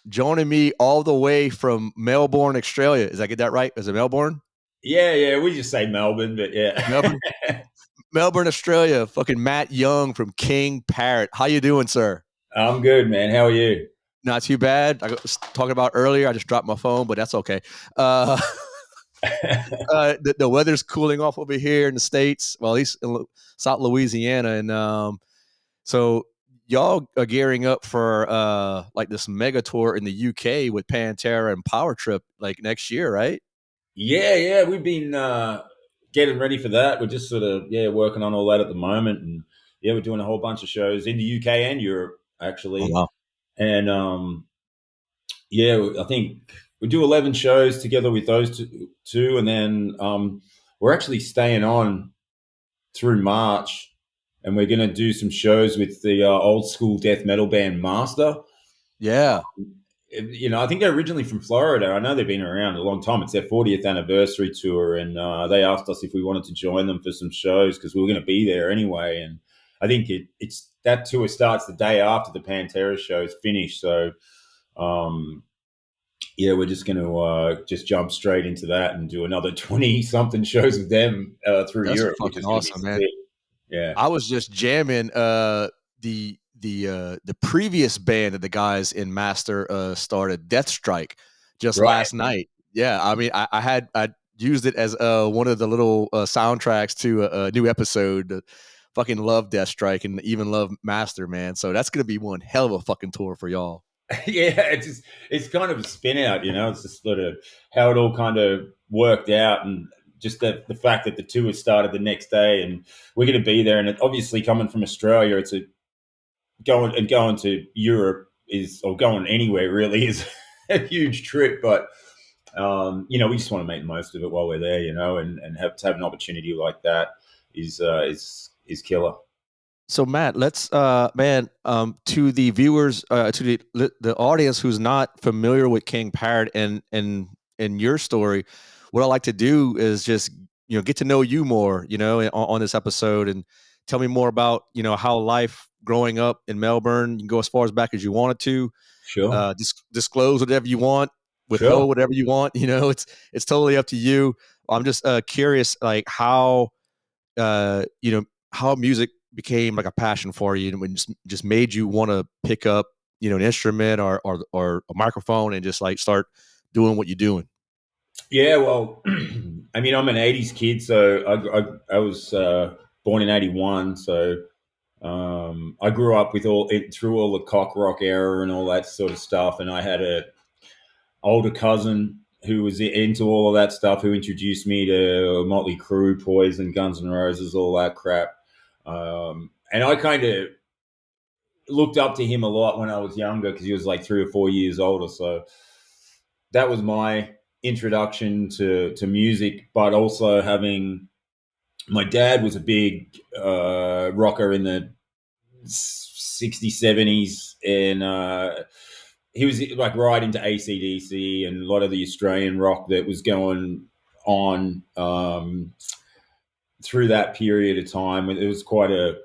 joining me all the way from Melbourne, Australia. Is I get that right? Is it Melbourne? Yeah. We just say Melbourne, but yeah. Melbourne, Melbourne, Australia. Fucking Matt Young from King Parrot. How you doing, sir? I'm good, man. How are you? Not too bad. I was talking about earlier. I just dropped my phone, but that's okay. Uh, the weather's cooling off over here in the States. Well, at least in South Louisiana, and so y'all are gearing up for like this mega tour in the UK with Pantera and Power Trip like next year, right? Yeah. We've been getting ready for that. We're just sort of working on all that at the moment, and we're doing a whole bunch of shows in the UK and Europe Oh actually. wow. And I think we do 11 shows together with those two, and then we're actually staying on through March, and we're going to do some shows with the old school death metal band Master. Yeah. I think they're originally from Florida. I know they've been around a long time. It's their 40th anniversary tour, and they asked us if we wanted to join them for some shows because we were going to be there anyway. And I think it's that tour starts the day after the Pantera shows finish. So, we're just going to just jump straight into that and do another 20 something shows with them through That's Europe, which fucking is going to be awesome, man. sick. Yeah. I was just jamming the previous band that the guys in Master started, Death Strike, just Right. last night. Yeah, I mean, I used it as one of the little soundtracks to a new episode. Fucking love Death Strike and even love Master, man. So that's gonna be one hell of a fucking tour for y'all. Yeah, it's kind of a spin out, It's just sort of how it all kind of worked out, and just the fact that the tour started the next day, and we're going to be there. And obviously, coming from Australia, it's going to Europe or going anywhere really is a huge trip. But we just want to make the most of it while we're there, and have to have an opportunity like that is killer. So Matt, let's man, to the viewers, to the audience who's not familiar with King Parrot and your story, what I like to do is just get to know you more, on this episode, and tell me more about how life growing up in Melbourne. You can go as far as back as you wanted to. Sure. Disclose whatever you want, Sure. withhold whatever you want. It's totally up to you. I'm just curious, like how how music became like a passion for you and when just made you want to pick up an instrument or a microphone and just like start doing what you're doing. Yeah, well, I mean, I'm an '80s kid, so I was born in '81, so I grew up with through all the cock rock era and all that sort of stuff, and I had a older cousin who was into all of that stuff, who introduced me to Motley Crue, Poison, Guns N' Roses, all that crap, and I kind of looked up to him a lot when I was younger because he was like 3 or 4 years older, so that was my introduction to music. But also having my dad was a big rocker in the 60s, 70s, and he was like right into AC/DC and a lot of the Australian rock that was going on through that period of time. It was quite a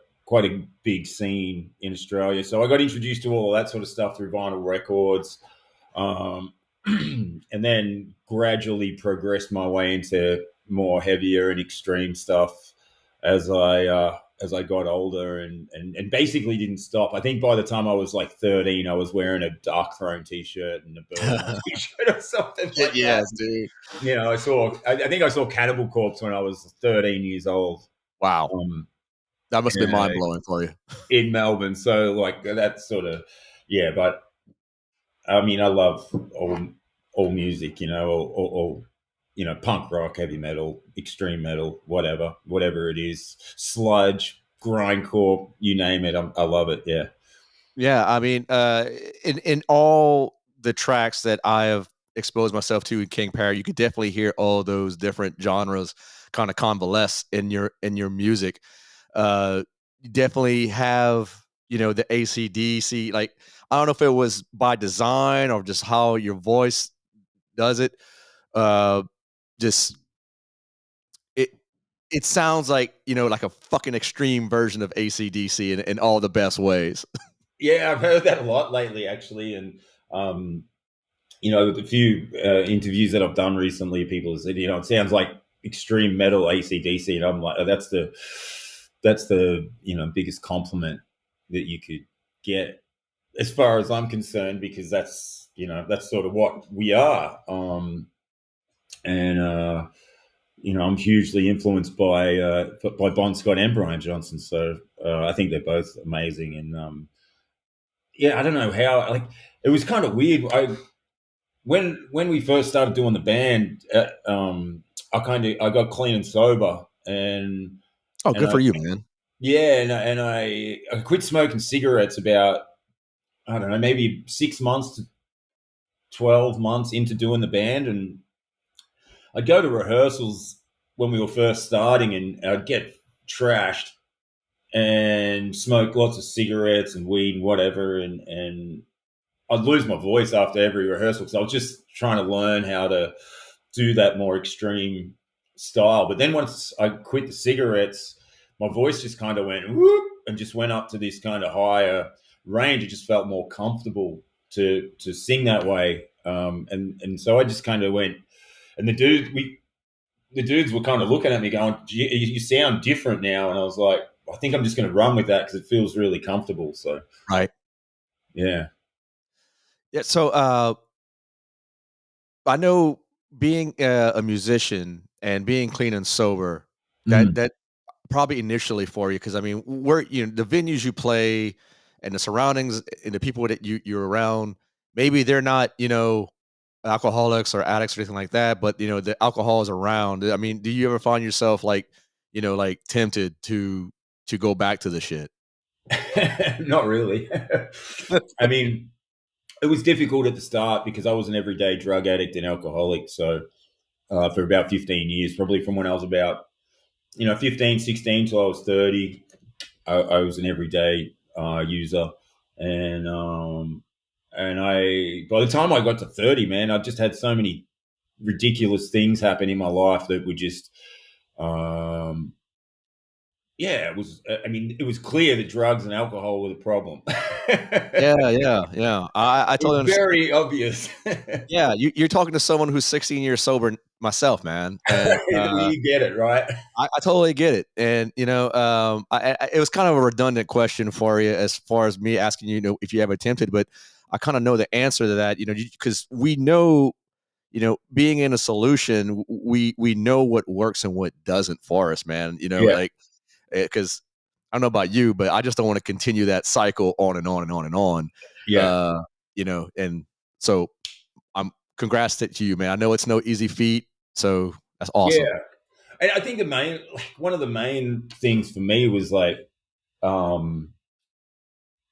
big scene in Australia, so I got introduced to all of that sort of stuff through vinyl records. And then gradually progressed my way into more heavier and extreme stuff as I got older, and basically didn't stop. I think by the time I was like 13, I was wearing a Dark Throne t-shirt and a Birdman t-shirt or something like Yes, that. dude. I think I saw Cannibal Corpse when I was 13 years old. Wow. That must have been mind blowing for you. In Melbourne. So like that's sort of, but I mean, I love all music, all punk rock, heavy metal, extreme metal, whatever it is, sludge, grindcore, you name it. I love it. Yeah. Yeah, I mean, in all the tracks that I have exposed myself to in King Parrot, you could definitely hear all those different genres kind of convalesce in your music. You definitely have the AC/DC. Like I don't know if it was by design or just how your voice does it. Just it sounds like like a fucking extreme version of AC/DC in all the best ways. Yeah, I've heard that a lot lately, actually, and the few interviews that I've done recently, people have said, it sounds like extreme metal AC/DC, and I'm like, oh, that's the biggest compliment that you could get, as far as I'm concerned, because that's sort of what we are. And I'm hugely influenced by Bon Scott and Brian Johnson, so I think they're both amazing. And yeah, I don't know how. Like, it was kind of weird. When we first started doing the band, I got clean and sober, and Oh, and good I for you, man. yeah, and I quit smoking cigarettes about, I don't know, maybe 6 months to 12 months into doing the band, and I'd go to rehearsals when we were first starting, and I'd get trashed and smoke lots of cigarettes and weed and whatever, and I'd lose my voice after every rehearsal because I was just trying to learn how to do that more extreme style. But then once I quit the cigarettes, my voice just kind of went whoop and just went up to this kind of higher range. It just felt more comfortable to sing that way. And so I just kind of went, and the dudes were kind of looking at me going, you sound different now. And I was like, I think I'm just going to run with that because it feels really comfortable. So, Right. yeah. Yeah. So, I know being a musician and being clean and sober, Mm. that probably initially for you, because I mean, where the venues you play and the surroundings and the people that you're around, maybe they're not alcoholics or addicts or anything like that, but the alcohol is around. I mean, do you ever find yourself like like tempted to go back to the shit? Not really. I mean, it was difficult at the start because I was an everyday drug addict and alcoholic. So for about 15 years, probably from when I was about 15, 16 till I was 30, I was an everyday user, and by the time I got to 30, man, I just had so many ridiculous things happen in my life that were just um, yeah, it was. I mean, it was clear that drugs and alcohol were the problem. Yeah, It yeah, yeah. I was totally understand. very obvious. Yeah, you're talking to someone who's 16 years sober myself, man, and You get it, right? I totally get it. And it was kind of a redundant question for you as far as me asking if you ever attempted, but I kind of know the answer to that. Because we know, being in a solution, we know what works and what doesn't for us, man. Yeah, Like, because I don't know about you, but I just don't want to continue that cycle on and on and on and on. yeah, Uh, and so I'm congrats to you, man. I know it's no easy feat, so that's yeah. awesome. And I think one of the main things for me was like um,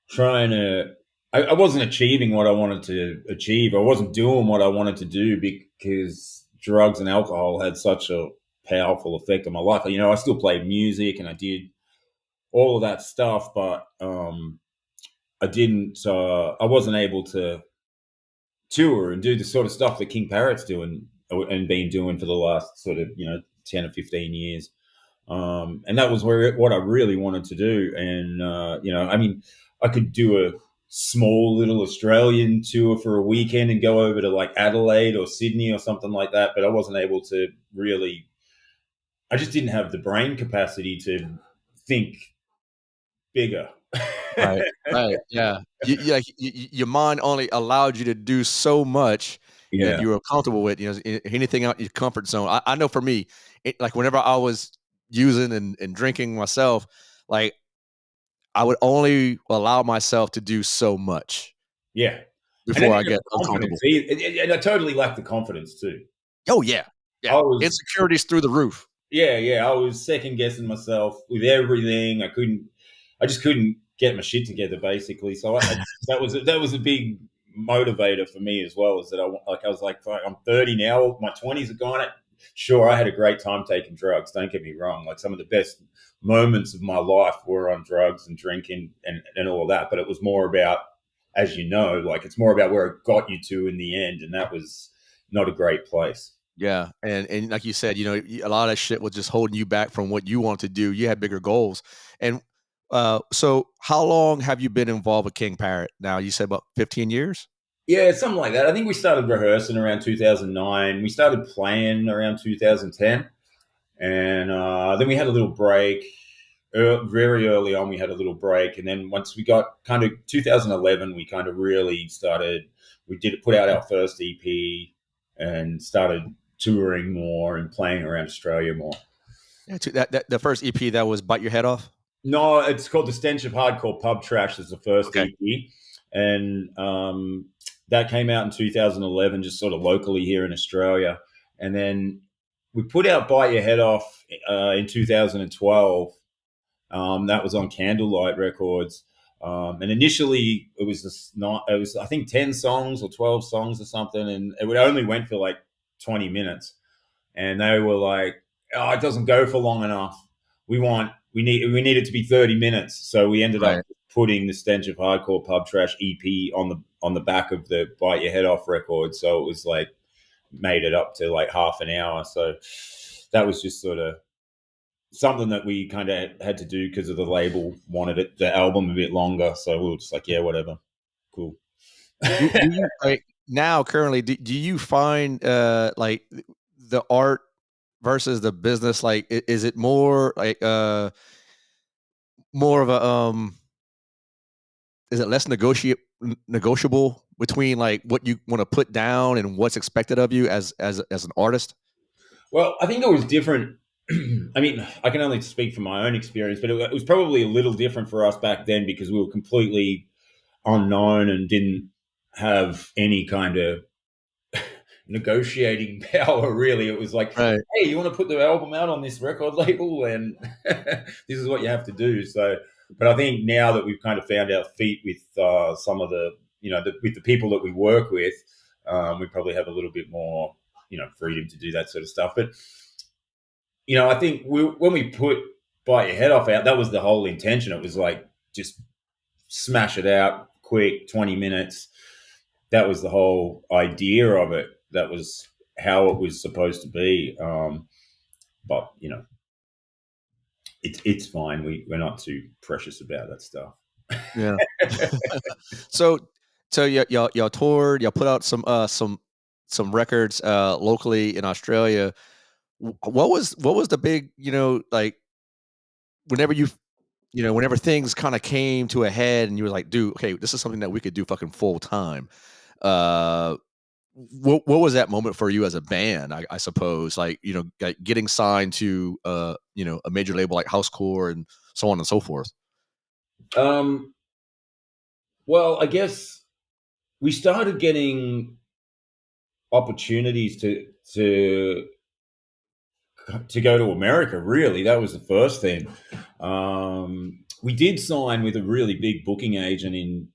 trying to. I wasn't achieving what I wanted to achieve. I wasn't doing what I wanted to do because drugs and alcohol had such a powerful effect on my life. I still played music and I did all of that stuff, but I didn't. I wasn't able to tour and do the sort of stuff that King Parrot's doing and been doing for the last sort of 10 or 15 years. And that was what I really wanted to do. And I mean, I could do a small little Australian tour for a weekend and go over to like Adelaide or Sydney or something like that, but I wasn't able to really. I just didn't have the brain capacity to think bigger. Right, right, yeah. Your mind only allowed you to do so much that Yeah, you were comfortable with, anything out your comfort zone. I know for me, like, whenever I was using and drinking myself, like, I would only allow myself to do so much yeah. And I before I didn't have get the uncomfortable. confidence either. And I totally lacked the confidence too. Oh, yeah, I yeah. was Insecurities through the roof. Yeah, yeah. I was second guessing myself with everything. I just couldn't get my shit together, basically. So that was a big motivator for me as well. Is that I was like, "Fuck, I'm 30 now. My 20s are gone. Sure, I had a great time taking drugs. Don't get me wrong. Like, some of the best moments of my life were on drugs and drinking and all of that. But it was more about, as you know, like, it's more about where it got you to in the end, and that was not a great place. Yeah, and like you said, a lot of that shit was just holding you back from what you want to do. You had bigger goals. And so how long have you been involved with King Parrot now? You said about 15 years? Yeah, something like that. I think we started rehearsing around 2009. We started playing around 2010. And then we had a little break. Very early on, we had a little break. And then once we got kind of 2011, we kind of really started, we did put out our first EP and started touring more and playing around Australia more. Yeah, that the first EP that was Bite Your Head Off. No, it's called The Stench of Hardcore Pub Trash. Is the first Okay. EP, and that came out in 2011, just sort of locally here in Australia. And then we put out Bite Your Head Off in 2012. That was on Candlelight Records, and initially it was just not. It was I think 10 songs or 12 songs or something, and it only went for like 20 minutes. And they were like, "Oh, it doesn't go for long enough. We need it to be 30 minutes." So we ended up Right. putting the Stench of Hardcore Pub Trash EP on the back of the Bite Your Head Off record. So it was like made it up to like half an hour. So that was just sort of something that we kind of had to do because of the label wanted the album a bit longer. So we were just like, yeah, whatever, cool. Do you like now currently? Do you find like the art versus the business? Like, is it more like more of a is it less negotiable between like what you want to put down and what's expected of you as an artist? Well, I think it was different. I mean, I can only speak from my own experience, but it was probably a little different for us back then because we were completely unknown and didn't have any kind of negotiating power. Really, it was like, Right. hey, you want to put the album out on this record label, and this is what you have to do. So, but I think now that we've kind of found our feet with some of the, with the people that we work with, we probably have a little bit more, freedom to do that sort of stuff. But I think when we put Bite Your Head Off out, that was the whole intention. It was like just smash it out quick, 20 minutes. That was the whole idea of it. That was how it was supposed to be. But it's fine. We're not too precious about that stuff. Yeah. So y'all toured, y'all put out some records locally in Australia. What was the big, like whenever whenever things kind of came to a head and you were like, dude, okay, this is something that we could do fucking full time. Uh what was that moment for you as a band? I suppose, like, like getting signed to a major label like Housecore and so on and so forth. um, well, I guess we started getting opportunities to go to America. Really, that was the first thing. We did sign with a really big booking agent in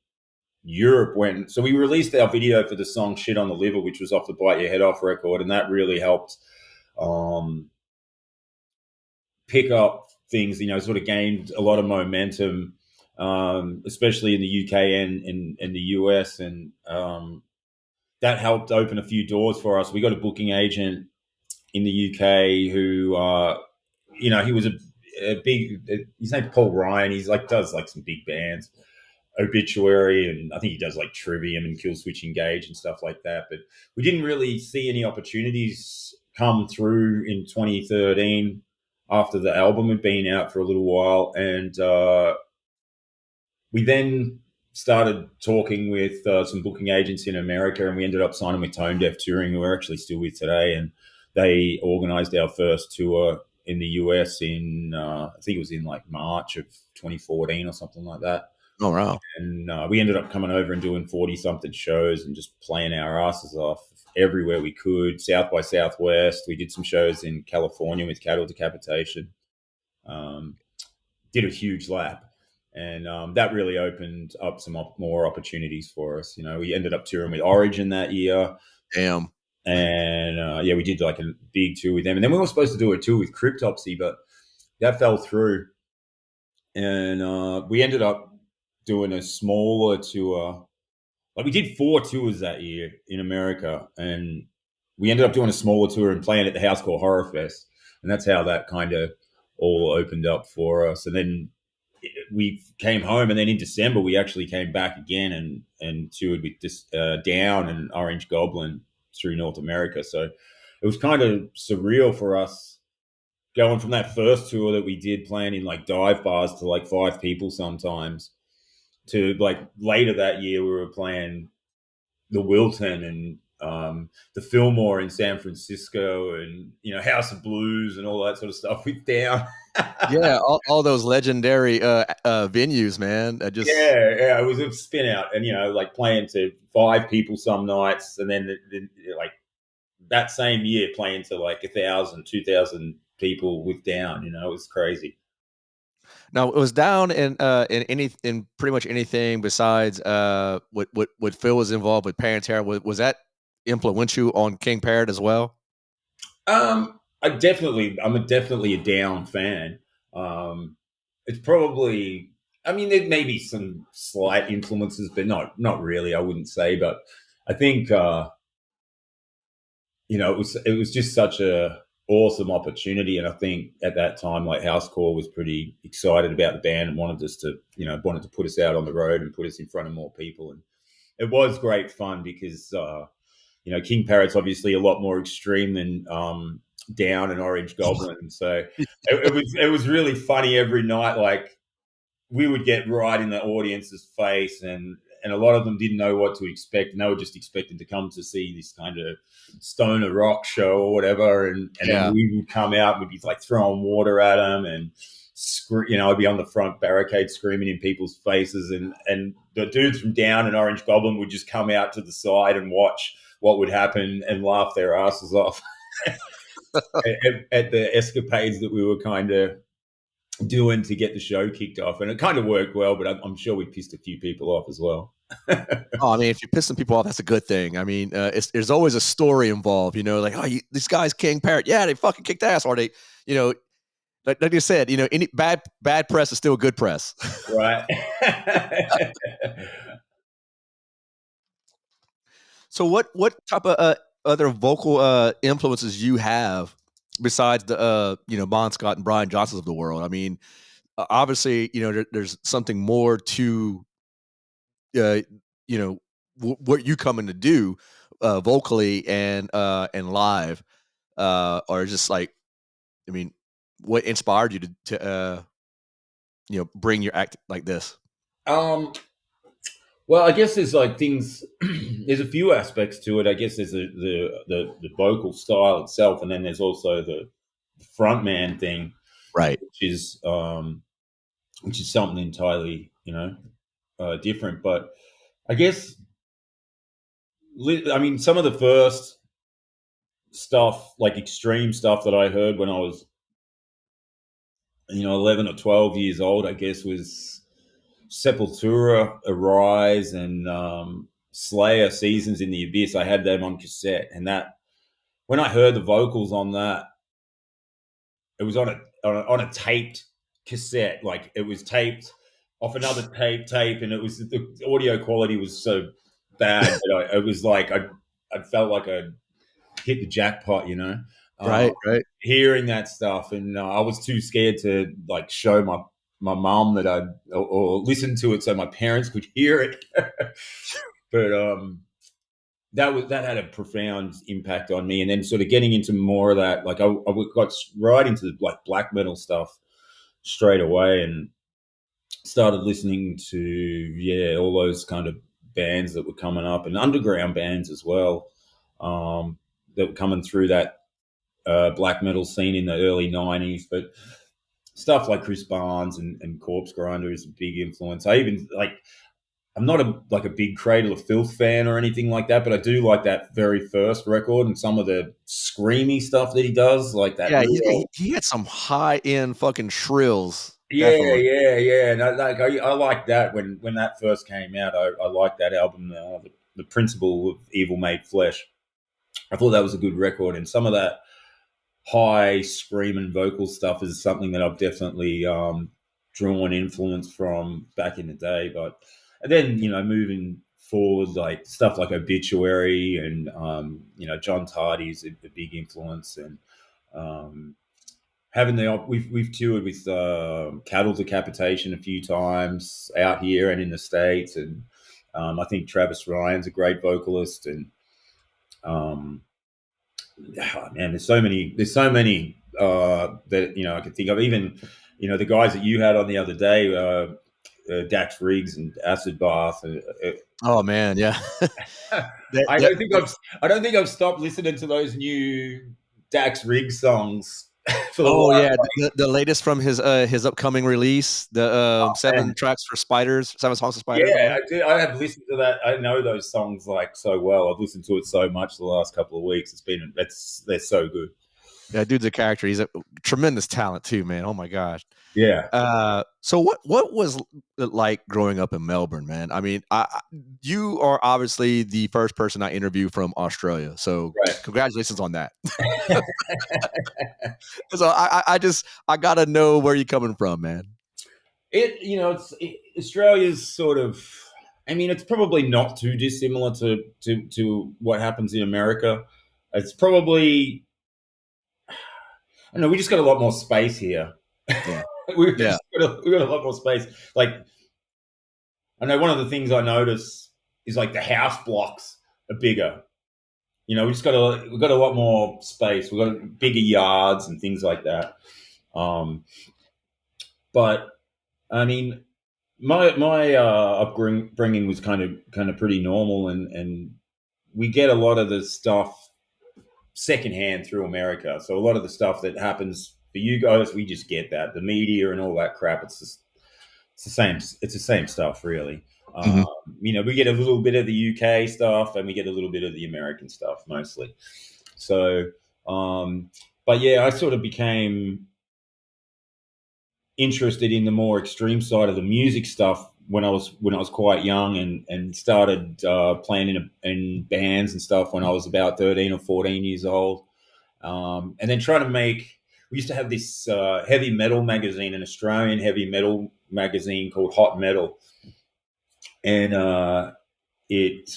Europe so we released our video for the song "Shit on the Liver," which was off the Bite Your Head Off record, and that really helped um, pick up things. Sort of gained a lot of momentum, especially in the UK and in the US, and that helped open a few doors for us. We got a booking agent in the UK who, he was a big. His name's Paul Ryan. He's like does like some big bands, Obituary, and I think he does like Trivium and Killswitch Engage and stuff like that. But we didn't really see any opportunities come through in 2013 after the album had been out for a little while, and we then started talking with some booking agents in America, and we ended up signing with Tone Deaf Touring, who we're actually still with today, and they organized our first tour in the US in I think it was in like March of 2014 or something like that. Oh wow. And we ended up coming over and doing 40 something shows and just playing our asses off everywhere we could. South by Southwest. We did some shows in California with Cattle Decapitation. Did a huge lap. And that really opened up some more opportunities for us. We ended up touring with Origin that year. Damn. And we did like a big tour with them. And then we were supposed to do a tour with Cryptopsy, but that fell through. And we ended up doing a smaller tour. Like we did 4 tours that year in America, and we ended up doing a smaller tour and playing at the Housecore Horror Fest, and that's how that kind of all opened up for us. And then we came home, and then in December we actually came back again and toured with this Down and Orange Goblin through North America. So it was kind of surreal for us going from that first tour that we did, playing in like dive bars to like 5 people sometimes, to like later that year we were playing the Wilton and the Fillmore in San Francisco, and House of Blues and all that sort of stuff with Down. Yeah, all those legendary venues, man. I just Yeah, it was a spin out, and like playing to 5 people some nights, and then like that same year playing to like 1,000, 2,000 people with Down. It was crazy. now it was down in pretty much anything besides what Phil was involved with Pantera. Was that influential on King Parrot as well? I'm definitely a Down fan. Um, it's probably, I mean, there may be some slight influences, but not really. I wouldn't say, but I think it was just such a awesome opportunity, and I think at that time, like Housecore was pretty excited about the band and wanted us to, wanted to put us out on the road and put us in front of more people, and it was great fun because King Parrot's obviously a lot more extreme than Down and Orange Goblin, so it was really funny every night. Like we would get right in the audience's face, and a lot of them didn't know what to expect, and they were just expecting to come to see this kind of stoner rock show or whatever, and then Yeah. we would come out and we'd be like throwing water at them, and I'd be on the front barricade screaming in people's faces, and the dudes from Down and Orange Goblin would just come out to the side and watch what would happen and laugh their asses off at the escapades that we were kind of doing to get the show kicked off. And it kind of worked well, but I'm sure we pissed a few people off as well. Oh, I mean, if you're pissing people off, that's a good thing. I mean, there's always a story involved, like, oh, this guy's King Parrot. Yeah, they fucking kicked ass. Or they, like you said, any bad press is still good press. Right. So what type of other vocal influences you have besides the Bon Scott and Brian Johnsons of the world? I mean, obviously, there's something more to uh, what you coming to do vocally and live, or just like, I mean, what inspired you to bring your act like this? um, well, I guess there's like things. There's a few aspects to it. I guess there's the vocal style itself, and then there's also the frontman thing, Right. which is something entirely different. But I guess I mean some of the first stuff, like extreme stuff that I heard when I was 11 or 12 years old, I guess, was Sepultura, Arise, and Slayer, Seasons in the Abyss. I had them on cassette, and that when I heard the vocals on that, it was on a taped cassette. Like it was taped off another tape, and the audio quality was so bad that it was like I felt like I hit the jackpot, Right. Right. hearing that stuff, and I was too scared to like show my mom that or listen to it so my parents could hear it. But that had a profound impact on me, and then sort of getting into more of that, like I got right into like black metal stuff straight away, and started listening to all those kind of bands that were coming up, and underground bands as well, that were coming through that black metal scene in the early 90s. But stuff like Chris Barnes and Corpse Grinder is a big influence. I'm not a big Cradle of Filth fan or anything like that, but I do like that very first record and some of the screamy stuff that he does, like that Yeah, real. he had some high end fucking shrills. Yeah, Definitely. yeah, yeah. And I like that when that first came out. I liked that album, the Principle of Evil Made Flesh. I thought that was a good record, and some of that high screaming vocal stuff is something that I've definitely drawn influence from back in the day. But and then moving forward, like stuff like Obituary and John Tardy's a big influence, and um, we've toured with Cattle Decapitation a few times out here and in the States, and I think Travis Ryan's a great vocalist, and um, man, there's so many that I could think of. Even the guys that you had on the other day, Dax Riggs and Acid Bath. Oh man, yeah. that, I that, don't think I've stopped listening to those new Dax Riggs songs for the oh last. yeah, the latest from his upcoming release, the Man, 7 tracks for Spiders, 7 songs for Spiders. I yeah, believe. I have listened to that. I know those songs like so well. I've listened to it so much the last couple of weeks. They're so good. Yeah, dude's a character. He's a tremendous talent too, man. Oh my gosh. Yeah, So what was it like growing up in Melbourne, man? I mean, you are obviously the first person I interview from Australia, so right. congratulations on that. So I gotta know where you're coming from, man. Australia's sort of. I mean, it's probably not too dissimilar to what happens in America. It's probably. I don't know. We just got a lot more space here. Yeah, we yeah. we got a lot more space. Like, I know one of the things I notice is like the house blocks are bigger. We've got a lot more space. We've got bigger yards and things like that. But I mean, my upbringing was kind of pretty normal, and we get a lot of the stuff secondhand through America. So a lot of the stuff that happens for you guys, we just get that the media and all that crap. It's the same. It's the same stuff, really. Hmm. We get a little bit of the UK stuff, and we get a little bit of the American stuff mostly. So, but yeah, I sort of became interested in the more extreme side of the music stuff when I was quite young, and started playing in bands and stuff when I was about 13 or 14 years old, and then trying to make. We used to have this heavy metal magazine, an Australian heavy metal magazine called Hot Metal, and it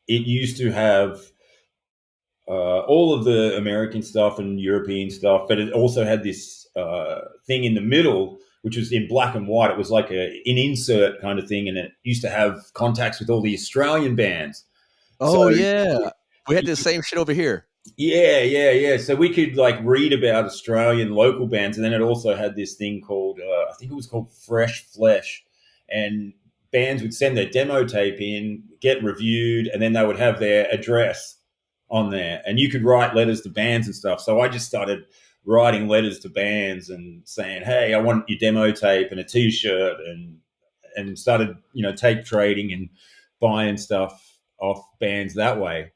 used to have all of the American stuff and European stuff, but it also had this thing in the middle, which was in black and white. It was like an insert kind of thing, and it used to have contacts with all the Australian bands. So Oh yeah, we had the same shit over here. yeah. So we could like read about Australian local bands, and then it also had this thing called I think it was called Fresh Flesh, and bands would send their demo tape in, get reviewed, and then they would have their address on there, and you could write letters to bands and stuff. So I just started writing letters to bands and saying, "Hey, I want your demo tape and a T-shirt," and started tape trading and buying stuff off bands that way.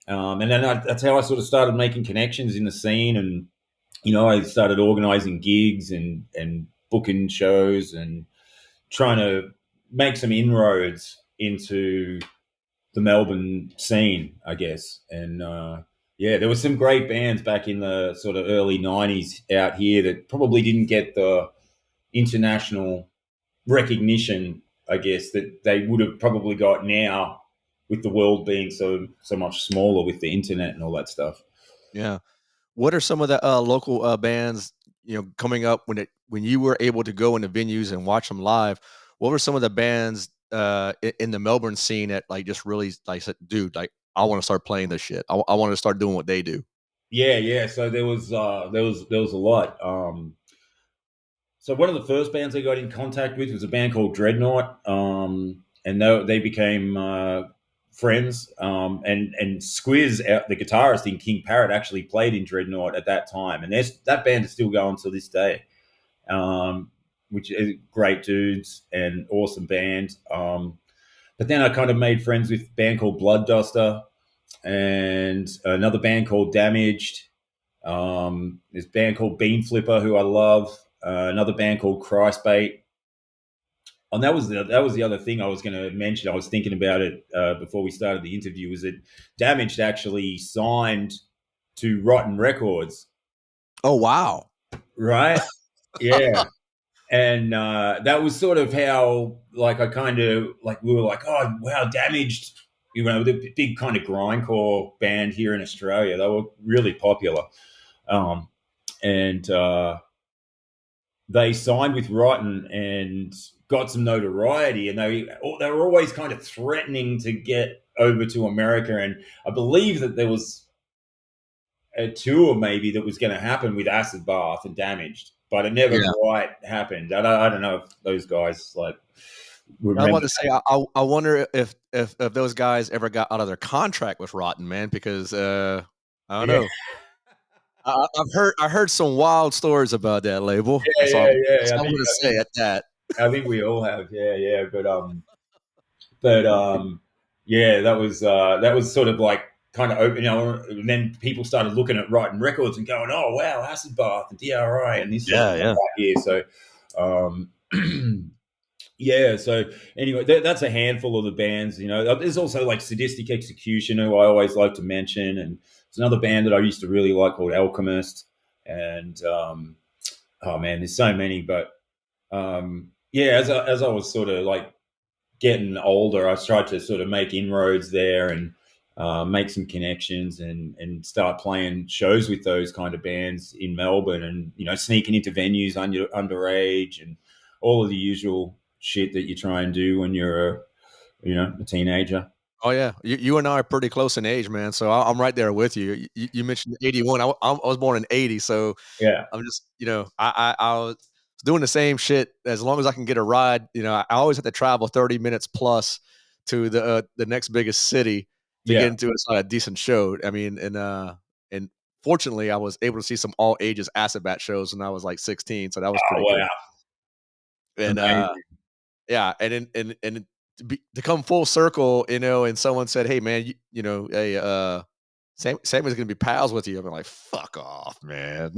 And then that's how I sort of started making connections in the scene, and I started organizing gigs and booking shows and trying to make some inroads into the Melbourne scene, I guess. And yeah, there were some great bands back in the sort of early '90s out here that probably didn't get the international recognition, I guess, that they would have probably got now, with the world being so much smaller with the internet and all that stuff. Yeah. What are some of the local bands coming up when you were able to go into venues and watch them live? What were some of the bands in the Melbourne scene that like just really like said, dude, like I want to start playing this shit. I want to start doing what they do. Yeah. So there was a lot. So one of the first bands I got in contact with was a band called Dreadnought, and they became friends. And Squiz, the guitarist in King Parrot, actually played in Dreadnought at that time, and that band is still going to this day. Which is great dudes and awesome band. But then I kind of made friends with a band called Blood Duster and another band called Damaged. This band called Bean Flipper, who I love. Another band called Christbait. And that was the other thing I was going to mention. I was thinking about it before we started the interview. Was that Damaged actually signed to Rotten Records? Oh wow. Right? Yeah. And that was sort of how, like, I kind of like we were like, oh wow, Damaged, the big kind of grindcore band here in Australia. They were really popular, and they signed with Rotten and got some notoriety, and they were always kind of threatening to get over to America. And I believe that there was a tour maybe that was going to happen with Acid Bath and Damaged, but it never Yeah. quite happened. I don't know if those guys like I was about remember to say, that. I wonder if those guys ever got out of their contract with Rotten, man, because I don't Yeah, know. I heard some wild stories about that label. yeah, That's yeah. all I'm gonna say at that. I think we all have. Yeah, yeah. But yeah, that was sort of like kind of open, you know. And then people started looking at writing records and going, "Oh wow, Acid Bath and DRI and this sort of Yeah, stuff yeah. right here." So, yeah. So anyway, that's a handful of the bands. You know, there's also like Sadistic Execution, who I always like to mention, and it's another band that I used to really like called Alchemist. And oh man, there's so many, but yeah, as I was sort of like getting older, I tried to sort of make inroads there and make some connections and start playing shows with those kind of bands in Melbourne, and you know, sneaking into venues underage and all of the usual shit that you try and do when you're a teenager. Oh yeah, you and I are pretty close in age, man. So I'm right there with you. You mentioned 81. I was born in 80, so Yeah, I'm just, I was doing the same shit as long as I can get a ride. I always have to travel 30 minutes plus to the next biggest city to yeah. get into a decent show. I mean, and fortunately, I was able to see some all ages acid bat shows when I was like 16, so that was Oh pretty cool. wow, And amazing. yeah, and to come full circle, and someone said, "Hey, man, hey, Sammy's gonna be pals with you." I'm like, "Fuck off, man."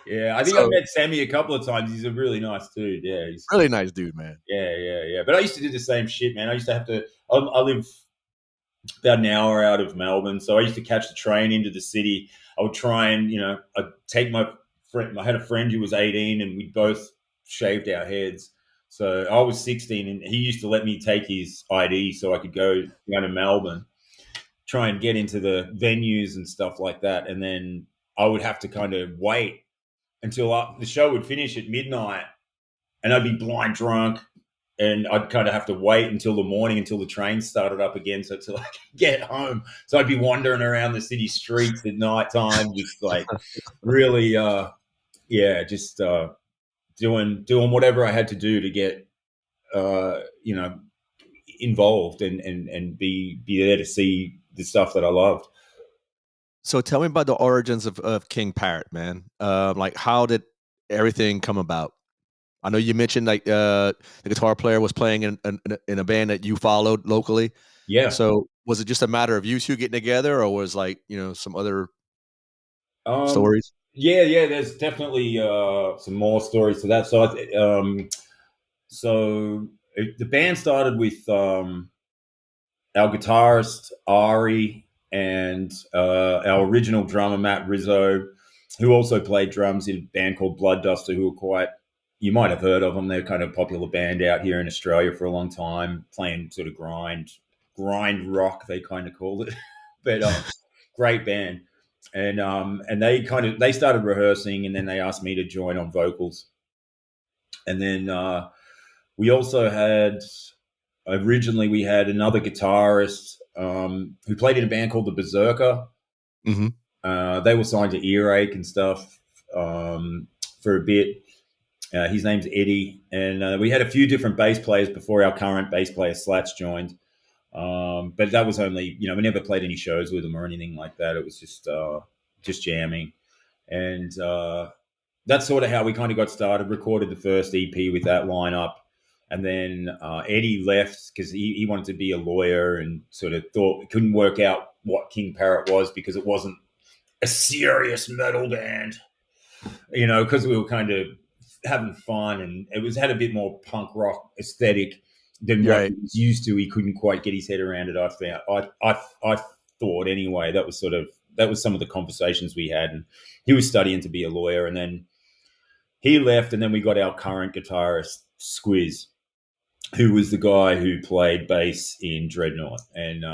Yeah, I think I've So met Sammy a couple of times. He's a really nice dude. Yeah, really nice dude, man. yeah. But I used to do the same shit, man. I used to have to. I live about an hour out of Melbourne, so I used to catch the train into the city. I would try and I'd take my friend. I had a friend who was 18, and we both shaved our heads. So I was 16, and he used to let me take his ID so I could go down to Melbourne, try and get into the venues and stuff like that, and then I would have to kind of wait until the show would finish at midnight, and I'd be blind drunk, and I'd kind of have to wait until the morning until the train started up again, so to like get home. So I'd be wandering around the city streets at night time, just like really, yeah, just doing whatever I had to do to get, you know, involved and be there to see the stuff that I loved. So tell me about the origins of King Parrot, man. Like, how did everything come about? I know you mentioned like the guitar player was playing in a band that you followed locally. Yeah. So was it just a matter of you two getting together, or was like some other Um, stories? yeah. There's definitely some more stories to that. So, the band started with our guitarist Ari and our original drummer Matt Rizzo, who also played drums in a band called Blood Duster, who were quite. You might have heard of them. They're kind of a popular band out here in Australia for a long time, playing sort of grind rock. They kind of called it, but great band. And they started rehearsing, and then they asked me to join on vocals. And then we also had originally we had another guitarist who played in a band called the Berserker. Mhm. They were signed to Earache and stuff for a bit. His name's Eddie, and we had a few different bass players before our current bass player Slats joined. But that was only, we never played any shows with them or anything like that. It was just jamming, and that's sort of how we kind of got started. Recorded the first EP with that lineup, and then Eddie left because he wanted to be a lawyer and sort of thought it couldn't work out what King Parrot was because it wasn't a serious metal band, because we were kind of having fun, and it was had a bit more punk rock aesthetic than what he Right. was used to. He couldn't quite get his head around it. I found. I thought anyway. That was some of the conversations we had, and he was studying to be a lawyer, and then he left, and then we got our current guitarist Squiz, who was the guy who played bass in Dreadnought, and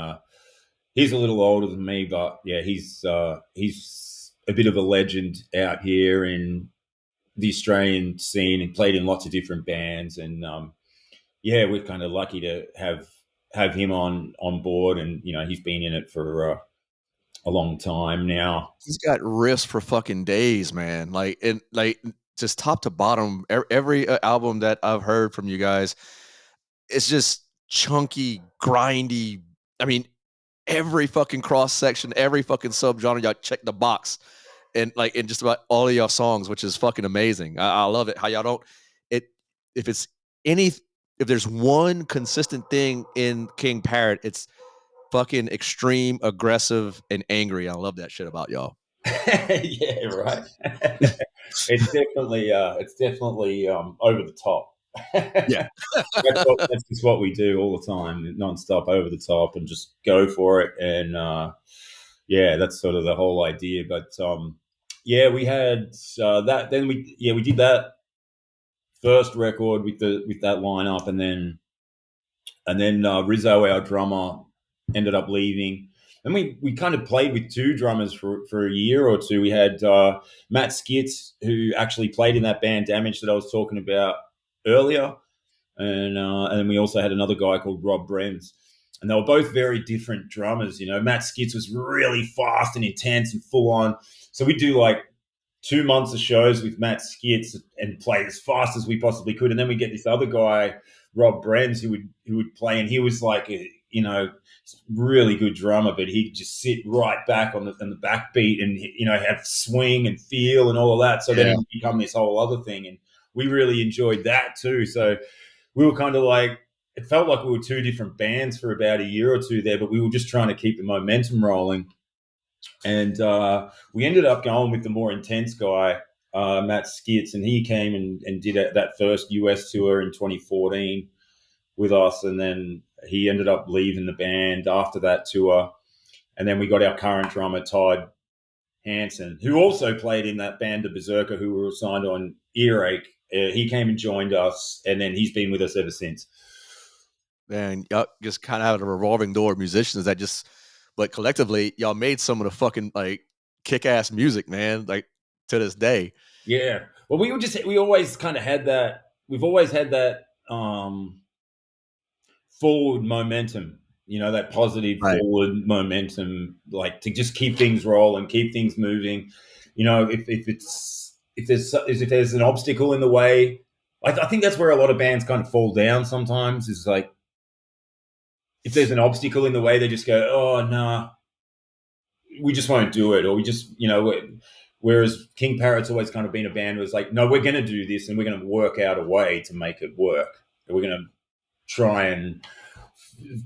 he's a little older than me, but yeah, he's a bit of a legend out here in the Australian scene and played in lots of different bands. And yeah, we're kind of lucky to have him on board, and he's been in it for a long time now. He's got riffs for fucking days, man. Like, and like just top to bottom, every album that I've heard from you guys, it's just chunky, grindy. I mean, every fucking cross section, every fucking subgenre, y'all check the box, and like in just about all of y'all songs, which is fucking amazing. I love it how y'all don't it if it's any if there's one consistent thing in King Parrot, it's fucking extreme, aggressive, and angry. I love that shit about y'all. Yeah, right. It's definitely over the top. Yeah. That's just what we do all the time, nonstop, over the top, and just go for it. And yeah, that's sort of the whole idea. But yeah, we had that. Then we did that first record with that lineup, and then Rizzo, our drummer, ended up leaving. And we kind of played with two drummers for a year or two. We had Matt Skitz, who actually played in that band Damage that I was talking about earlier, and then we also had another guy called Rob Brems. And they were both very different drummers. Matt Skitz was really fast and intense and full on. So we do like 2 months of shows with Matt Skitz and play as fast as we possibly could. And then we get this other guy, Rob Brems, who would play, and he was like really good drummer, but he'd just sit right back on the backbeat and have swing and feel and all of that. So then it become this whole other thing, and we really enjoyed that too. So we were kind of like, it felt like we were two different bands for about a year or two there, but we were just trying to keep the momentum rolling. And we ended up going with the more intense guy, Matt Skitz, and he came and did that first US tour in 2014 with us, and then he ended up leaving the band after that tour. And then we got our current drummer, Todd Hansen, who also played in that band, The Berserker, who were signed on Earache. He came and joined us, and then he's been with us ever since. And y'all just kind of have a revolving door of musicians that just, but collectively, y'all made some of the fucking like kick-ass music, man, like to this day. Yeah. Well, we always kind of had that. We've always had that forward momentum, that positive Right. forward momentum, like to just keep things rolling, keep things moving. If there's an obstacle in the way, I think that's where a lot of bands kind of fall down sometimes, is like, if there's an obstacle in the way, they just go, oh, nah, we just won't do it. Or we just, whereas King Parrot's always kind of been a band was like, no, we're going to do this and we're going to work out a way to make it work. We're going to try and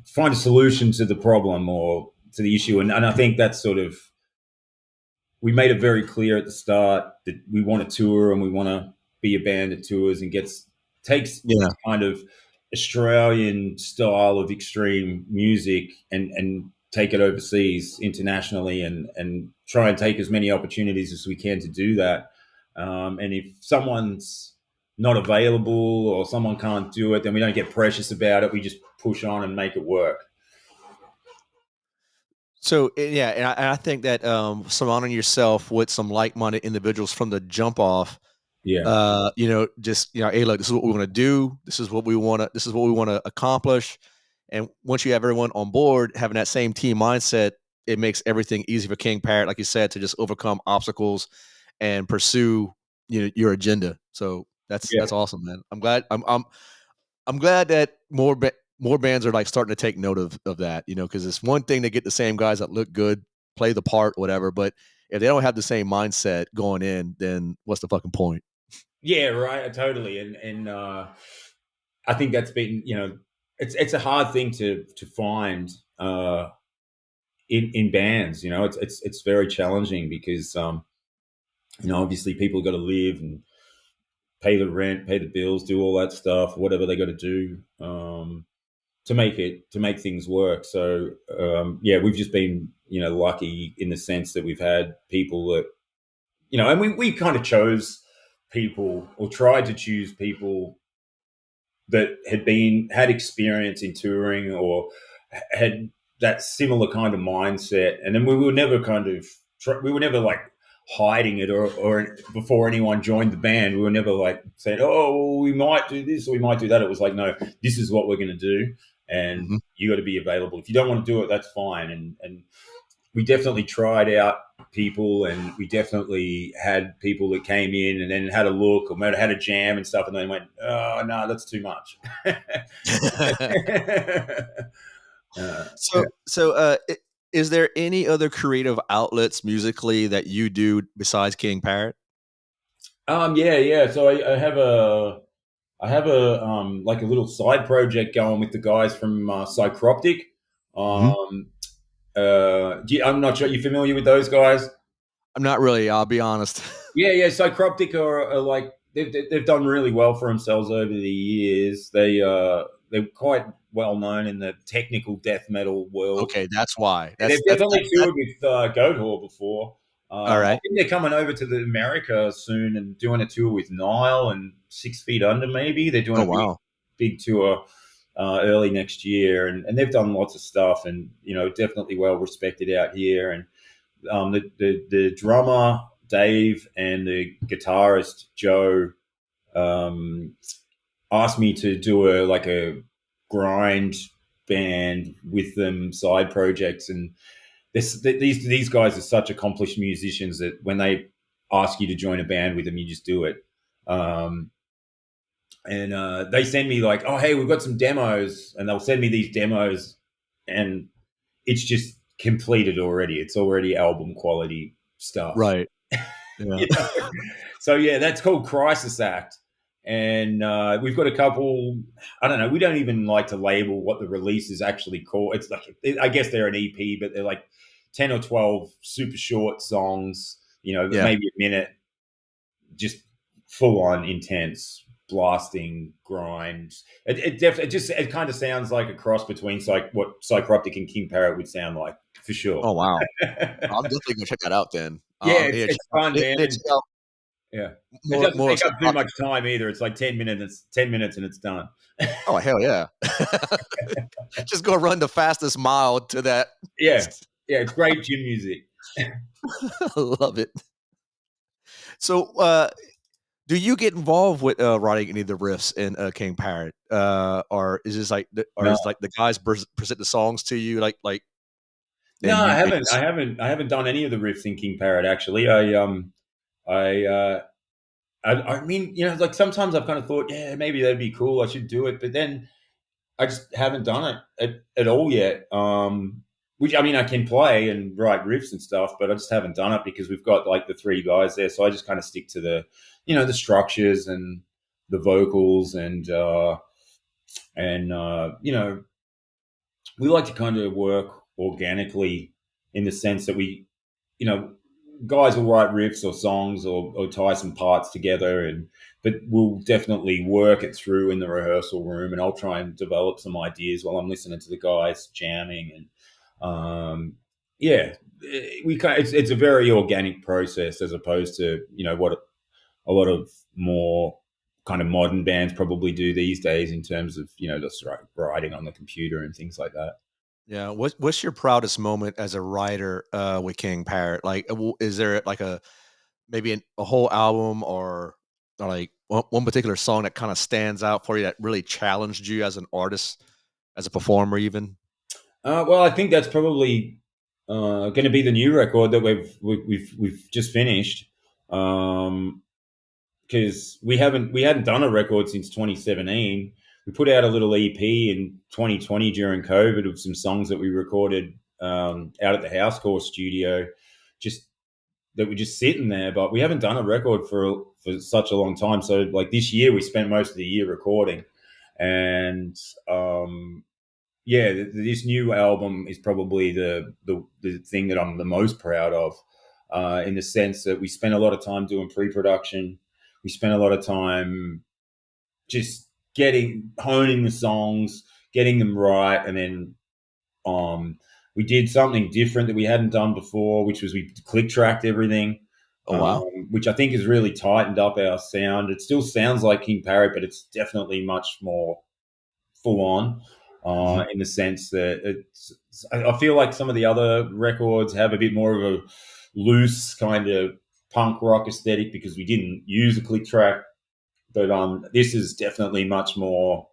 find a solution to the problem or to the issue. And I think that's sort of, we made it very clear at the start that we want to tour and we want to be a band that tours and takes kind of Australian style of extreme music and take it overseas internationally and try and take as many opportunities as we can to do that. And if someone's not available or someone can't do it, then we don't get precious about it. We just push on and make it work. So yeah, and I think that surrounding yourself with some like-minded individuals from the jump off, Yeah. just hey, look, this is what we want to do. This is what we want to. This is what we want to accomplish. And once you have everyone on board, having that same team mindset, it makes everything easy for King Parrot, like you said, to just overcome obstacles and pursue your agenda. So that's awesome, man. I'm glad that more bands are like starting to take note of that, because it's one thing to get the same guys that look good, play the part, whatever. But if they don't have the same mindset going in, then what's the fucking point? Yeah, right. Totally. And I think that's been, it's a hard thing to find in bands. It's very challenging because obviously people got to live and pay the rent, pay the bills, do all that stuff, whatever they got to do to make things work. So yeah, we've just been lucky in the sense that we've had people that and we kind of chose people or tried to choose people that had experience in touring or had that similar kind of mindset, and then we were never like hiding it, or before anyone joined the band, we were never like saying, "Oh, well, we might do this or we might do that." It was like, "No, this is what we're going to do, and Mhm. you got to be available. If you don't want to do it, that's fine." And we definitely tried out people, and we definitely had people that came in and then had a look or might have had a jam and stuff, and they went, "Oh no, that's too much." Yeah. Is there any other creative outlets musically that you do besides King Parrot? Yeah, yeah. So I have a like a little side project going with the guys from Psychroptic. Mhm. Um, I'm not sure you're familiar with those guys. I'm not really, I'll be honest. Yeah, yeah. Psychroptic are like they've done really well for themselves over the years. They're quite well known in the technical death metal world. Okay, that's why. They've That's definitely that toured with Goat before. I alright. think they're coming over to the America soon and doing a tour with Nile and 6 Feet Under. Maybe they're doing Oh, a wow. big tour early next year, and they've done lots of stuff, and definitely well respected out here. And the drummer Dave and the guitarist Joe um, asked me to do a grind band with them, side projects. And these guys are such accomplished musicians that when they ask you to join a band with them, you just do it. Um, and they send me like, "Oh, hey, we've got some demos," and they'll send me these demos, and it's just completed already. It's already album quality stuff. Right. Yeah. You know? So yeah, that's called Crisis Act, and we've got a couple. I don't know. We don't even like to label what the release is actually called. It's like, I guess they're an EP, but they're like 10 or 12 super short songs. Yeah. Maybe a minute, just full on intense blasting grind. It kind of sounds like a cross between what Psychroptic and King Parrot would sound like, for sure. Oh, wow. I'm definitely gonna check that out then. Yeah, Yeah, check it's fun, out man. and check out Yeah. It more doesn't more take so up too much time either. It's like 10 minutes. 10 minutes and it's done. oh, hell yeah. Just go run the fastest mile to that. Yeah, yeah. It's great gym music. Love it. So, do you get involved with, writing any of the riffs in, King Parrot? Or is this like or No, is like the guys present the songs to you like no, and I you haven't. I just haven't. I haven't done any of the riffs in King Parrot actually. I, uh, I mean, like sometimes I've kind of thought, yeah, maybe that'd be cool. I should do it, but then I just haven't done it at all yet. Which, I mean, I can play and write riffs and stuff, but I just haven't done it because we've got like the three guys there. So I just kind of stick to the structures and the vocals, and we like to kind of work organically in the sense that you know, guys will write riffs or songs or tie some parts together, but we'll definitely work it through in the rehearsal room, and I'll try and develop some ideas while I'm listening to the guys jamming. And yeah, it's a very organic process as opposed to what a lot of more kind of modern bands probably do these days in terms of just writing on the computer and things like that. yeah, what's your proudest moment as a writer, with King Parrot? Like, is there like maybe a whole album or like one particular song that kinda stands out for you that really challenged you as an artist, as a performer even? Well, I think that's probably going to be the new record that we've just finished, because we hadn't done a record since 2017. We put out a little EP in 2020 during COVID of some songs that we recorded out at the Housecore studio, just that were just sitting there. But we haven't done a record for such a long time. So like this year, we spent most of the year recording, and yeah, this new album is probably the thing that I'm the most proud of, in the sense that we spent a lot of time doing pre-production. We spent a lot of time just honing the songs, getting them right, and then we did something different that we hadn't done before, which was we click tracked everything, Oh, wow. which I think has really tightened up our sound. It still sounds like King Parrot, but it's definitely much more full on, Mhm. in the sense that I feel like some of the other records have a bit more of a loose kind of punk rock aesthetic because we didn't use a click track. But this is definitely much more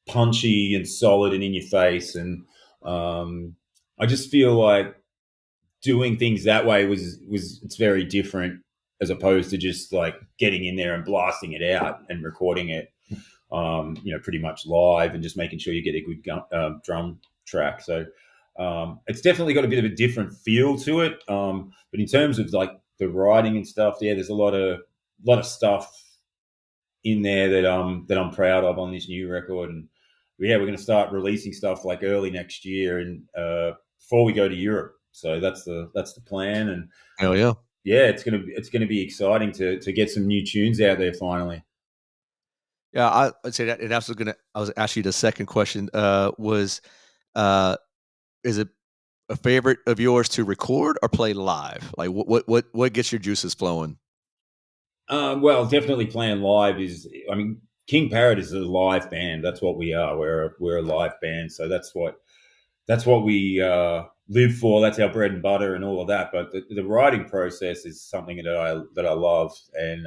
punchy and solid and in your face. And I just feel like doing things that way was it's very different as opposed to just like getting in there and blasting it out and recording it, pretty much live and just making sure you get a good drum track. So it's definitely got a bit of a different feel to it. But in terms of like the writing and stuff, yeah, there's a lot of stuff in there that I'm proud of on this new record. And yeah, we're going to start releasing stuff like early next year and before we go to Europe. So that's the plan. And Hell yeah. yeah, it's gonna be exciting to get some new tunes out there finally. Yeah, I'd say that, and that's gonna. I was actually the second question. Uh, is it a favorite of yours to record or play live? Like, what gets your juices flowing? Well, definitely playing live is. I mean, King Parrot is a live band. That's what we are. We're a live band. So that's what we live for. That's our bread and butter and all of that. But the writing process is something that I love and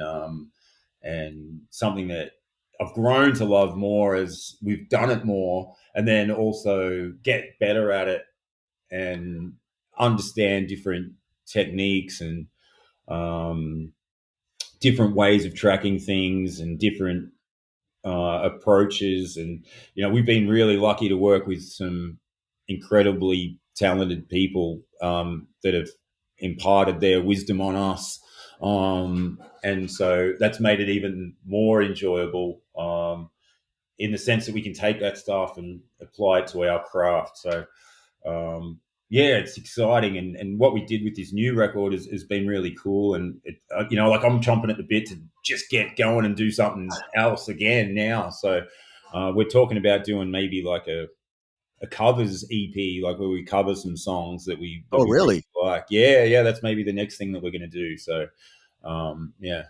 something that I've grown to love more as we've done it more, and then also get better at it and understand different techniques and um, different ways of tracking things and different approaches. And we've been really lucky to work with some incredibly talented people that have imparted their wisdom on us, and so that's made it even more enjoyable, in the sense that we can take that stuff and apply it to our craft. So yeah, it's exciting, and what we did with this new record has been really cool. And like I'm chomping at the bit to just get going and do something else again now. So we're talking about doing maybe like a covers EP, like where we cover some songs that we Oh, really really? like. Yeah, that's maybe the next thing that we're going to do. So yeah.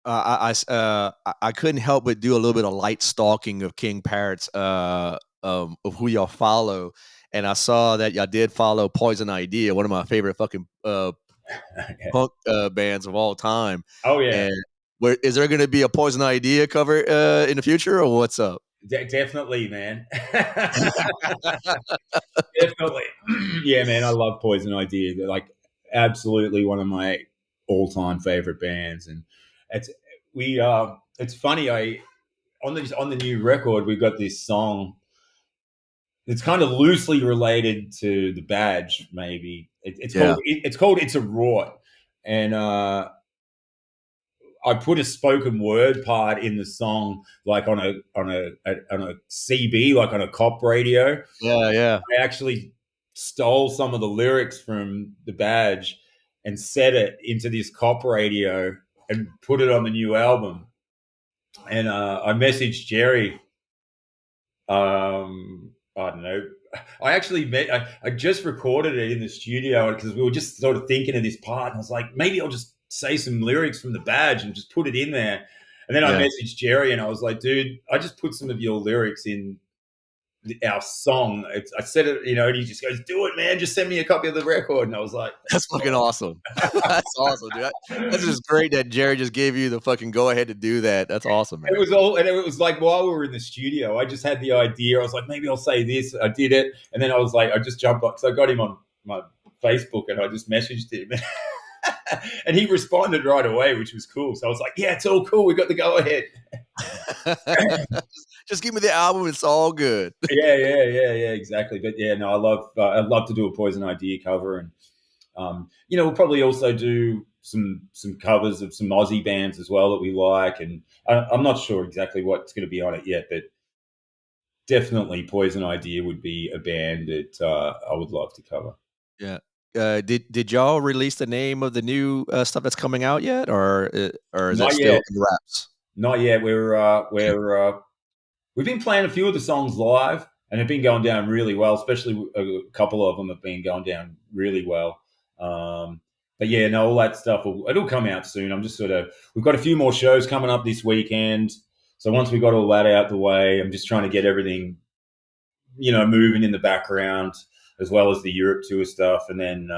I couldn't help but do a little bit of light stalking of King Parrot's of who y'all follow, and I saw that y'all did follow Poison Idea, one of my favorite fucking Yeah. punk bands of all time. Oh yeah. And where is there going to be a Poison Idea cover in the future, or what's up? Definitely, man. Definitely. Yeah, man. I love Poison Idea. They're like absolutely one of my all-time favorite bands. And it's it's funny. I on the new record we got this song. It's kind of loosely related to the Badge. Maybe Yeah, it's called It's a Rort. And I put a spoken word part in the song, like on a CB, like on a cop radio. yeah. I actually stole some of the lyrics from the Badge and set it into this cop radio and put it on the new album. And I messaged Jerry. I don't know. I actually I just recorded it in the studio because we were just sort of thinking of this part. And I was like, maybe I'll just say some lyrics from the Badge and just put it in there. And then I Yeah. messaged Jerry and I was like, dude, I just put some of your lyrics in our song. I said it, and he just goes, "Do it, man! Just send me a copy of the record." And I was like, That's fucking awesome. That's awesome, dude. That's just great that Jerry just gave you the fucking go ahead to do that. That's awesome, man. it was like while we were in the studio, I just had the idea. I was like, maybe I'll say this. I did it, and then I was like, I just jumped up. So I got him on my Facebook, and I just messaged him, and he responded right away, which was cool. So I was like, yeah, it's all cool. We got the go ahead. Just give me the album. It's all good. Yeah, exactly. But yeah, no, I'd love to do a Poison Idea cover, and we'll probably also do some covers of some Aussie bands as well that we like. And I'm not sure exactly what's going to be on it yet, but definitely Poison Idea would be a band that I would love to cover. Yeah. Did y'all release the name of the new stuff that's coming out yet, or is it Not still yet, in wraps? not yet. We've been playing a few of the songs live, and have been going down really well. Especially a couple of them have been going down really well. But yeah, no, all that stuff it'll come out soon. I'm just we've got a few more shows coming up this weekend. So once we got all that out the way, I'm just trying to get everything, moving in the background, as well as the Europe tour stuff, and then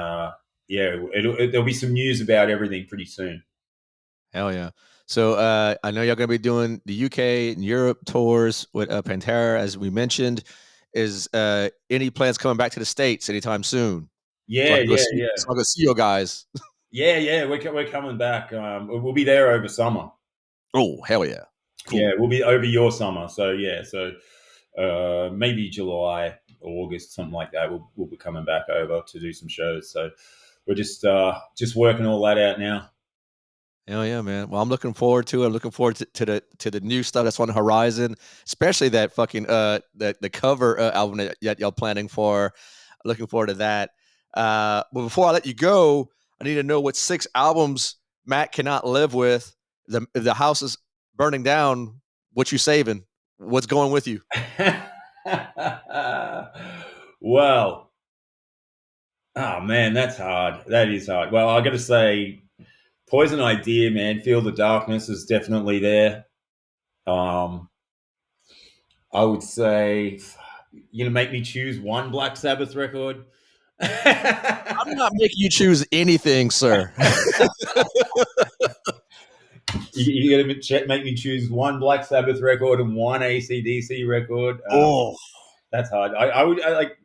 yeah, there'll be some news about everything pretty soon. Hell yeah. So I know y'all gonna be doing the UK and Europe tours with Pantera, as we mentioned. Is any plans coming back to the States anytime soon? So I Yeah, can go yeah, see yeah, so I can see you guys. yeah, yeah. We're coming back. We'll be there over summer. Oh, hell yeah. Yeah, Cool. we'll be over your summer. So yeah, so maybe July, August, something like that. We'll be coming back over to do some shows. So we're just working all that out now. Hell yeah, man. Well, I'm looking forward to it. I'm looking forward to the new stuff that's on the horizon, especially that fucking the cover album that y'all planning for. Looking forward to that. But before I let you go, I need to know what 6 albums Matt cannot live with. The house is burning down. What you saving? What's going with you? Well, oh man, that's hard. That is hard. Well, I got to say, Poison Idea, man. Feel the Darkness is definitely there. Um, I would say you're gonna make me choose one Black Sabbath record. I'm not making you choose anything, sir. You're gonna make me choose one Black Sabbath record and one AC/DC record. Oh, That's hard. I like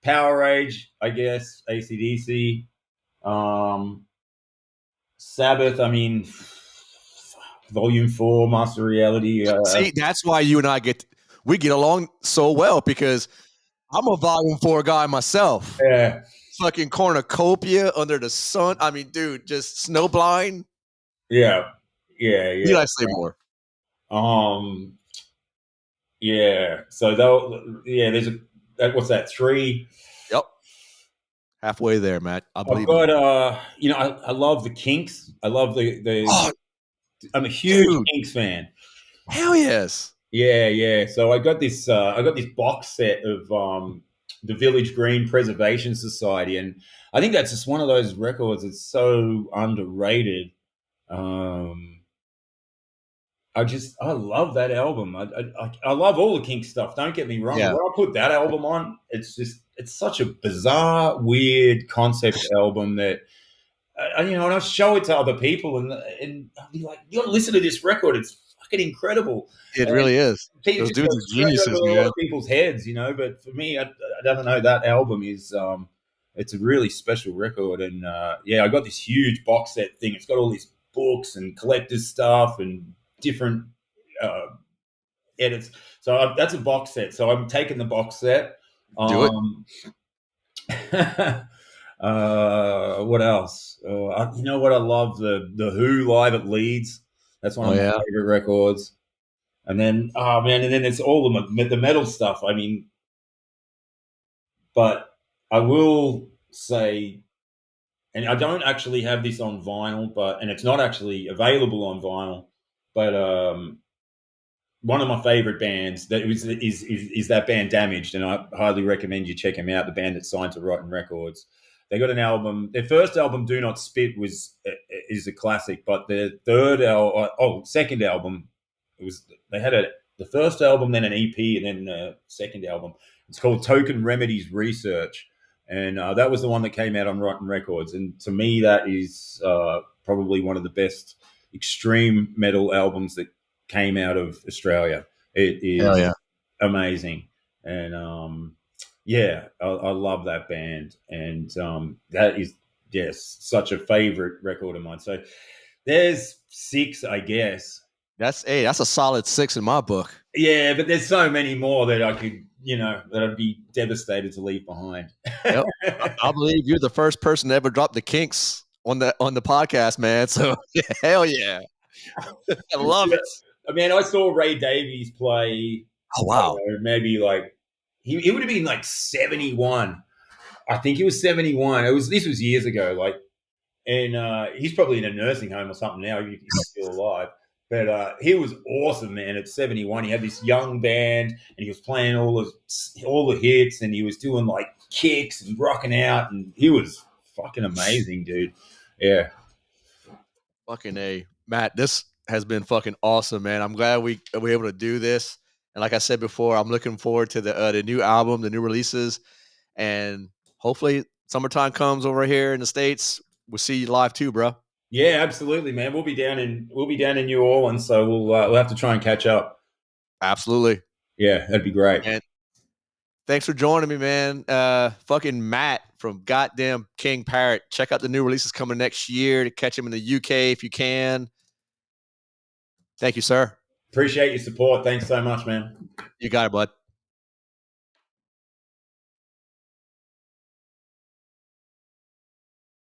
Power Age, I guess. AC/DC, Sabbath. I mean, Volume 4, Master Reality. see, that's why you and I we get along so well because I'm a Volume 4 guy myself. Yeah, Fucking cornucopia under the sun. I mean, dude, just snowblind. yeah, yeah, Need yeah. I say more? Um, yeah. So though, yeah. There's what's that? 3. Yep. Halfway there, Matt. I I've believe in got you. I love the Kinks. I love the. Oh, I'm a huge dude. Kinks fan. Hell yes. Yeah, yeah. So I got this box set of the Village Green Preservation Society, and I think that's just one of those records that's so underrated. Um, I love that album. I love all the Kink stuff. Don't get me wrong. But Yeah. when I put that album on, it's such a bizarre, weird concept album that and I show it to other people, and I'll be like, "You got to listen to this record. It's fucking incredible." It really is. It Those just dudes goes are straight over geniuses, a lot man. of people's heads, But for me, I don't know. That album is it's a really special record, and yeah, I got this huge box set thing. It's got all these books and collector's stuff and different uh, edits. So that's a box set. So I'm taking the box set. Do it. Um, what else? You know what? I love the Who live at Leeds. That's one Oh of my yeah. favorite records. And then, oh man, and then it's all the metal stuff. I mean, but I will say, and I don't actually have this on vinyl, and it's not actually available on vinyl. But one of my favorite bands is that band Damaged, and I highly recommend you check them out. The band that's signed to Rotten Records. They got an album. Their first album, Do Not Spit, is a classic, but their second album, it was they had the first album, then an EP, and then a second album. It's called Token Remedies Research, and that was the one that came out on Rotten Records. And to me, that is probably one of the best extreme metal albums that came out of Australia. It Hell is yeah. amazing, and yeah, I love that band, and that is such a favorite record of mine. So there's 6, I guess. That's a solid 6 in my book. Yeah, but there's so many more that I could, that I'd be devastated to leave behind. Yep. I believe you're the first person to ever drop the Kinks on the podcast, man. So hell yeah. I love it. I mean, I saw Ray Davies play. Oh I don't wow. know, maybe like he would have been like 71. I think he was 71. This was years ago. Like, and he's probably in a nursing home or something now. If he's still alive. But he was awesome, man. At 71, he had this young band, and he was playing all the hits, and he was doing like kicks and rocking out, and he was fucking amazing, dude. Yeah. Fucking A. Matt, this has been fucking awesome, man. I'm glad we were able to do this. And like I said before, I'm looking forward to the new album, the new releases, and hopefully summertime comes over here in the States, we'll see you live too, bro. Yeah, absolutely, man. We'll be down in New Orleans, so we'll have to try and catch up. Absolutely. Yeah, that'd be great. And thanks for joining me, man. Fucking Matt from goddamn King Parrot. Check out the new releases coming next year to catch him in the UK if you can. Thank you, sir. Appreciate your support. Thanks so much, man. You got it, bud.